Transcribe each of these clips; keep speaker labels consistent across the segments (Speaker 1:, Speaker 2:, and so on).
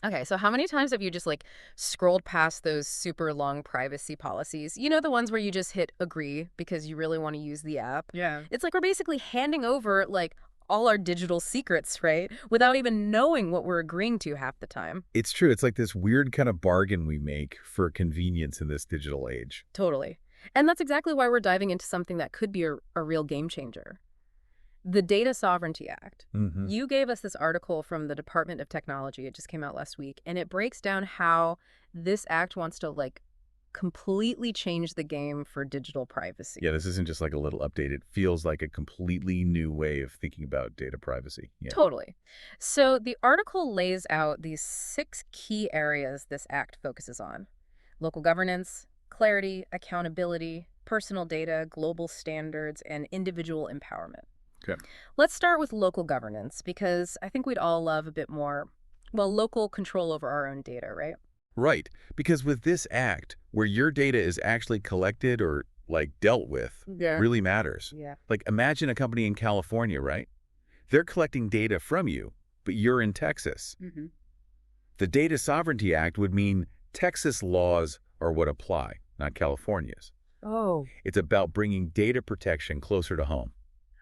Speaker 1: Okay, so how many times have you just like scrolled past those super long privacy policies? You know, the ones where you just hit agree because you really want to use the app?
Speaker 2: Yeah.
Speaker 1: It's like we're basically handing over like all our digital secrets, right? Without even knowing what we're agreeing to half the time.
Speaker 2: It's true. It's like this weird kind of bargain we make for convenience in this digital age.
Speaker 1: Totally. And that's exactly why we're diving into something that could be a real game changer. The Data Sovereignty Act.
Speaker 2: Hmm.
Speaker 1: You gave us this article from the Department of Technology. It just came out last week, and it breaks down how this act wants to like completely change the game for digital
Speaker 2: Yeah,
Speaker 1: privacy.
Speaker 2: this isn't just like a little update. It feels like a completely new way of thinking about data privacy. Yeah.
Speaker 1: Totally. So the article lays out these 6 key areas this act focuses on: local governance, clarity, accountability, personal data, global standards, and individual empowerment.
Speaker 2: Okay.
Speaker 1: Let's start with local governance because I think we'd all love a bit more, well, local control over our own data, right?
Speaker 2: Right. Because with this act, where your data is actually collected or like dealt with,
Speaker 1: Yeah.
Speaker 2: really matters.
Speaker 1: Yeah.
Speaker 2: Like imagine a company in California, right? They're collecting data from you, but you're in Texas.
Speaker 1: Hmm.
Speaker 2: The Data Sovereignty Act would mean Texas laws are what apply, not California's.
Speaker 1: Oh.
Speaker 2: It's about bringing data protection closer to home.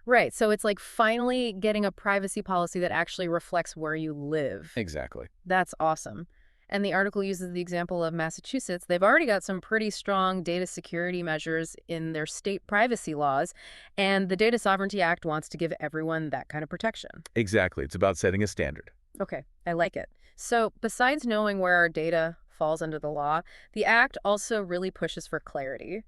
Speaker 1: Right. So it's like finally getting a privacy policy that actually reflects where you live.
Speaker 2: Exactly.
Speaker 1: That's awesome. And the article uses the example of Massachusetts. They've already got some pretty strong data security measures in their state privacy laws, and the Data Sovereignty Act wants to give everyone that kind of protection.
Speaker 2: Exactly. It's about setting a standard.
Speaker 1: Okay, I like it. So, besides knowing where our data falls under the law, the Act also really pushes for clarity.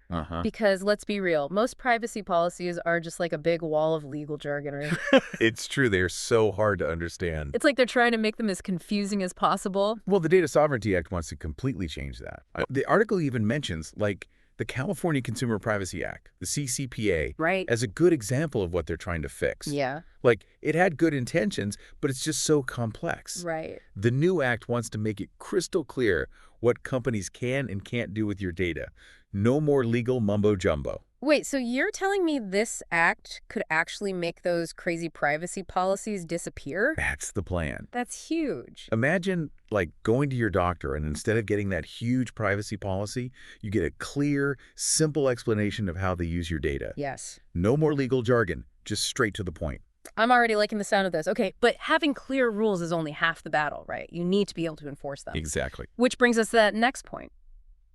Speaker 2: Uh-huh.
Speaker 1: Because let's be real, most privacy policies are just like a big wall of legal jargon.
Speaker 2: It's true. They're so hard to understand.
Speaker 1: It's like they're trying to make them as confusing as possible.
Speaker 2: Well, the Data Sovereignty Act wants to completely change that. The article even mentions, like, the California Consumer Privacy Act, the CCPA,
Speaker 1: Right.
Speaker 2: as a good example of what they're trying to fix.
Speaker 1: Yeah,
Speaker 2: Like, it had good intentions, but it's just so complex.
Speaker 1: right.
Speaker 2: The new act wants to make it crystal clear what companies can and can't do with your data. No more legal mumbo-jumbo.
Speaker 1: Wait, so you're telling me this act could actually make those crazy privacy policies disappear?
Speaker 2: That's the plan.
Speaker 1: That's huge.
Speaker 2: Imagine, like, going to your doctor and instead of getting that huge privacy policy, you get a clear, simple explanation of how they use your data.
Speaker 1: Yes.
Speaker 2: No more legal jargon, just straight to the point.
Speaker 1: I'm already liking the sound of this. Okay, but having clear rules is only half the battle, right? You need to be able to enforce them.
Speaker 2: Exactly.
Speaker 1: Which brings us to that next point: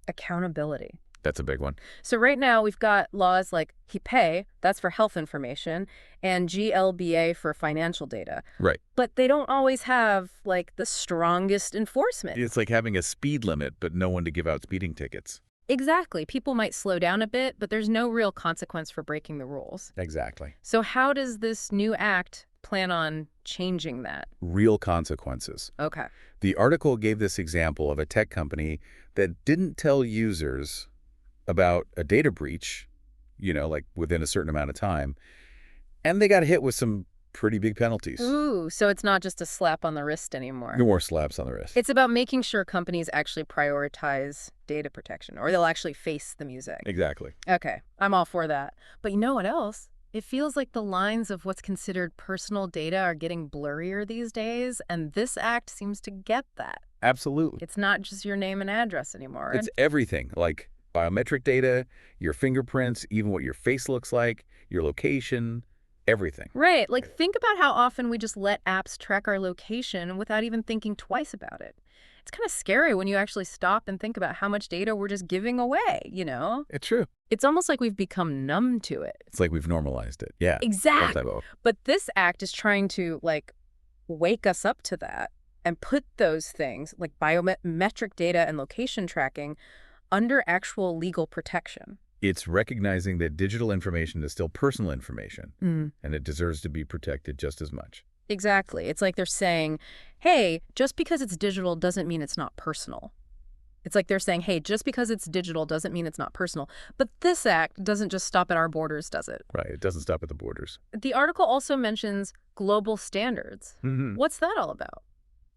Speaker 1: accountability.
Speaker 2: That's a big one.
Speaker 1: So right now we've got laws like HIPAA, that's for health information, and GLBA for financial data.
Speaker 2: Right.
Speaker 1: But they don't always have like the strongest enforcement.
Speaker 2: It's like having a speed limit, but no one to give out speeding tickets.
Speaker 1: Exactly. People might slow down a bit, but there's no real consequence for breaking the rules.
Speaker 2: Exactly.
Speaker 1: So how does this new act plan on changing that?
Speaker 2: Real consequences.
Speaker 1: Okay.
Speaker 2: The article gave this example of a tech company that didn't tell users about a data breach, like within a certain amount of time, and they got hit with some pretty big penalties.
Speaker 1: Ooh, so it's not just a slap on the wrist anymore.
Speaker 2: No more slaps on the wrist.
Speaker 1: It's about making sure companies actually prioritize data protection, or they'll actually face the music.
Speaker 2: Exactly.
Speaker 1: Okay, I'm all for that. But you know what else? It feels like the lines of what's considered personal data are getting blurrier these days, and this act seems to get that.
Speaker 2: Absolutely.
Speaker 1: It's not just your name and address anymore.
Speaker 2: It's everything, like biometric data, your fingerprints, even what your face looks like, your location, everything.
Speaker 1: Right, like think about how often we just let apps track our location without even thinking twice about it. It's kind of scary when you actually stop and think about how much data we're just giving away?
Speaker 2: It's true.
Speaker 1: It's almost like we've become numb to it.
Speaker 2: It's like we've normalized it. Yeah.
Speaker 1: Exactly.
Speaker 2: Some type of-
Speaker 1: But this act is trying to like wake us up to that and put those things like biometric data and location tracking under actual legal protection.
Speaker 2: It's recognizing that digital information is still personal information, and it deserves to be protected just as much.
Speaker 1: Exactly. It's like they're saying, hey, just because it's digital doesn't mean it's not personal. It's like they're saying, hey, just because it's digital doesn't mean it's not personal. But this act doesn't just stop at our borders, does it?
Speaker 2: Right. It doesn't stop at the borders.
Speaker 1: The article also mentions global standards.
Speaker 2: Mm-hmm.
Speaker 1: What's that all about?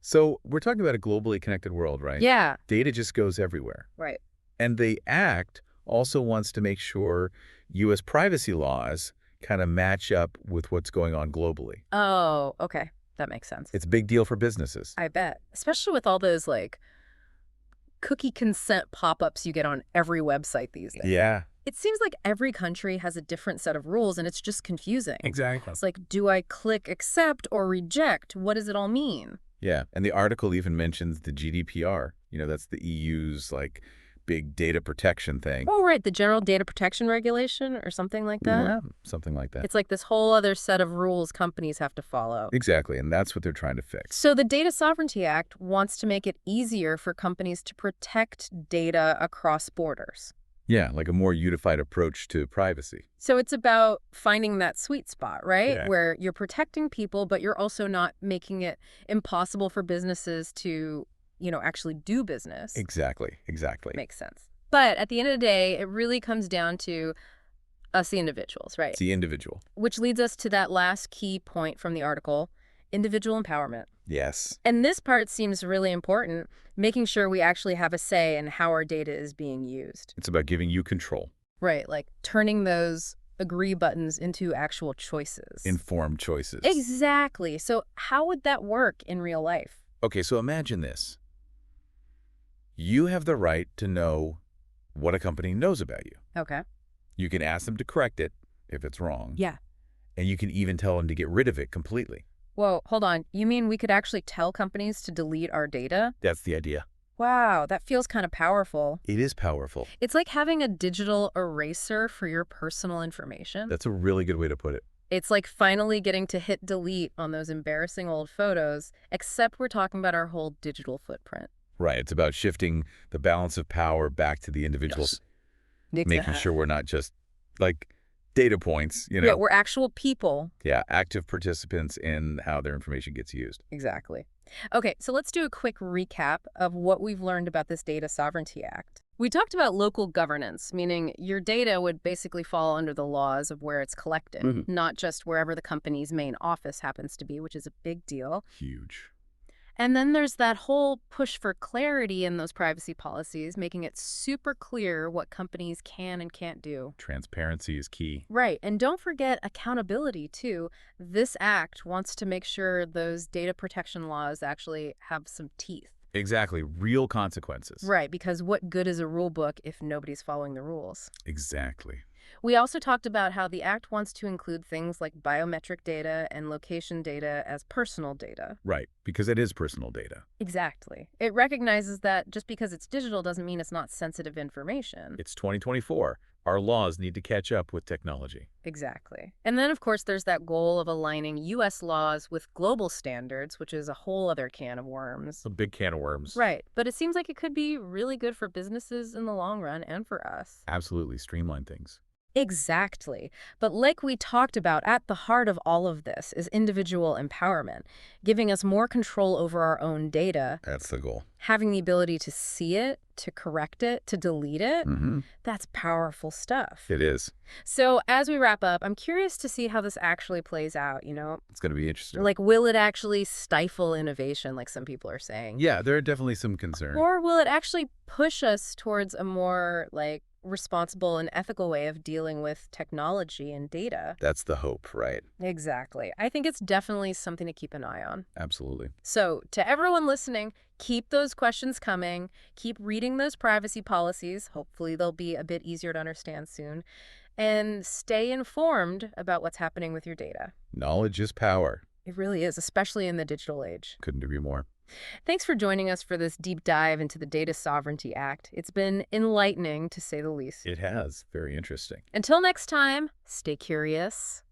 Speaker 2: So we're talking about a globally connected world, right?
Speaker 1: Yeah.
Speaker 2: Data just goes everywhere.
Speaker 1: Right.
Speaker 2: And the act also wants to make sure U.S. privacy laws kind of match up with what's going on globally.
Speaker 1: Oh, okay. That makes sense.
Speaker 2: It's a big deal for businesses.
Speaker 1: I bet. Especially with all those, like, cookie consent pop-ups you get on every website these days.
Speaker 2: Yeah,
Speaker 1: It seems like every country has a different set of rules, and it's just confusing.
Speaker 2: exactly.
Speaker 1: It's like, do I click accept or reject? What does it all mean?
Speaker 2: Yeah, and the article even mentions the GDPR. That's the EU's, like, big data protection thing.
Speaker 1: Oh, right, the General Data Protection Regulation or something like that?
Speaker 2: Yeah, something like that.
Speaker 1: It's like this whole other set of rules companies have to follow.
Speaker 2: Exactly, and that's what they're trying to fix.
Speaker 1: So the Data Sovereignty Act wants to make it easier for companies to protect data across borders.
Speaker 2: Yeah, like a more unified approach to privacy.
Speaker 1: So it's about finding that sweet spot, right?
Speaker 2: Yeah.
Speaker 1: Where you're protecting people, but you're also not making it impossible for businesses to, actually do business.
Speaker 2: Exactly.
Speaker 1: Makes sense. But at the end of the day, it really comes down to us, the individuals, right?
Speaker 2: It's the individual.
Speaker 1: Which leads us to that last key point from the article, individual empowerment.
Speaker 2: Yes.
Speaker 1: And this part seems really important, making sure we actually have a say in how our data is being used.
Speaker 2: It's about giving you control.
Speaker 1: Right, like turning those agree buttons into actual choices.
Speaker 2: Informed choices.
Speaker 1: Exactly. So how would that work in real life?
Speaker 2: Okay, so imagine this. You have the right to know what a company knows about you.
Speaker 1: Okay.
Speaker 2: You can ask them to correct it if it's wrong.
Speaker 1: Yeah.
Speaker 2: And you can even tell them to get rid of it completely.
Speaker 1: Whoa, hold on. You mean we could actually tell companies to delete our data?
Speaker 2: That's the idea.
Speaker 1: Wow, that feels kind of powerful.
Speaker 2: It is powerful.
Speaker 1: It's like having a digital eraser for your personal information.
Speaker 2: That's a really good way to put it.
Speaker 1: It's like finally getting to hit delete on those embarrassing old photos, except we're talking about our whole digital footprint.
Speaker 2: Right. It's about shifting the balance of power back to the individuals, making sure we're not just like data points,
Speaker 1: Yeah, we're actual people.
Speaker 2: Yeah, active participants in how their information gets used.
Speaker 1: Exactly. Okay, so let's do a quick recap of what we've learned about this Data Sovereignty Act. We talked about local governance, meaning your data would basically fall under the laws of where it's collected, not just wherever the company's main office happens to be, which is a big deal.
Speaker 2: Huge.
Speaker 1: And then there's that whole push for clarity in those privacy policies, making it super clear what companies can and can't do.
Speaker 2: Transparency is key.
Speaker 1: Right. And don't forget accountability, too. This act wants to make sure those data protection laws actually have some teeth.
Speaker 2: Exactly. Real consequences.
Speaker 1: Right. Because what good is a rule book if nobody's following the rules?
Speaker 2: Exactly.
Speaker 1: We also talked about how the act wants to include things like biometric data and location data as personal data.
Speaker 2: Right, because it is personal data.
Speaker 1: Exactly. It recognizes that just because it's digital doesn't mean it's not sensitive information.
Speaker 2: It's 2024. Our laws need to catch up with technology.
Speaker 1: Exactly. And then, of course, there's that goal of aligning U.S. laws with global standards, which is a whole other can of worms.
Speaker 2: A big can of worms.
Speaker 1: Right. But it seems like it could be really good for businesses in the long run and for us.
Speaker 2: Absolutely. Streamline things.
Speaker 1: Exactly. But like we talked about, at the heart of all of this is individual empowerment, giving us more control over our own data,
Speaker 2: That's the goal.
Speaker 1: having the ability to see it, to correct it, to delete it. That's powerful stuff.
Speaker 2: It is.
Speaker 1: So as we wrap up, I'm curious to see how this actually plays out,
Speaker 2: It's going to be interesting.
Speaker 1: Like, will it actually stifle innovation, like some people are saying?
Speaker 2: Yeah, there are definitely some concerns.
Speaker 1: Or will it actually push us towards a more, responsible and ethical way of dealing with technology and data?
Speaker 2: That's the hope, right?
Speaker 1: Exactly. I think it's definitely something to keep an eye on.
Speaker 2: Absolutely.
Speaker 1: So to everyone listening, keep those questions coming. Keep reading those privacy policies. Hopefully they'll be a bit easier to understand soon. And stay informed about what's happening with your data.
Speaker 2: Knowledge is power.
Speaker 1: It really is, especially in the digital age.
Speaker 2: Couldn't agree more.
Speaker 1: Thanks for joining us for this deep dive into the Data Sovereignty Act. It's been enlightening, to say the least.
Speaker 2: It has. Very interesting.
Speaker 1: Until next time, stay curious.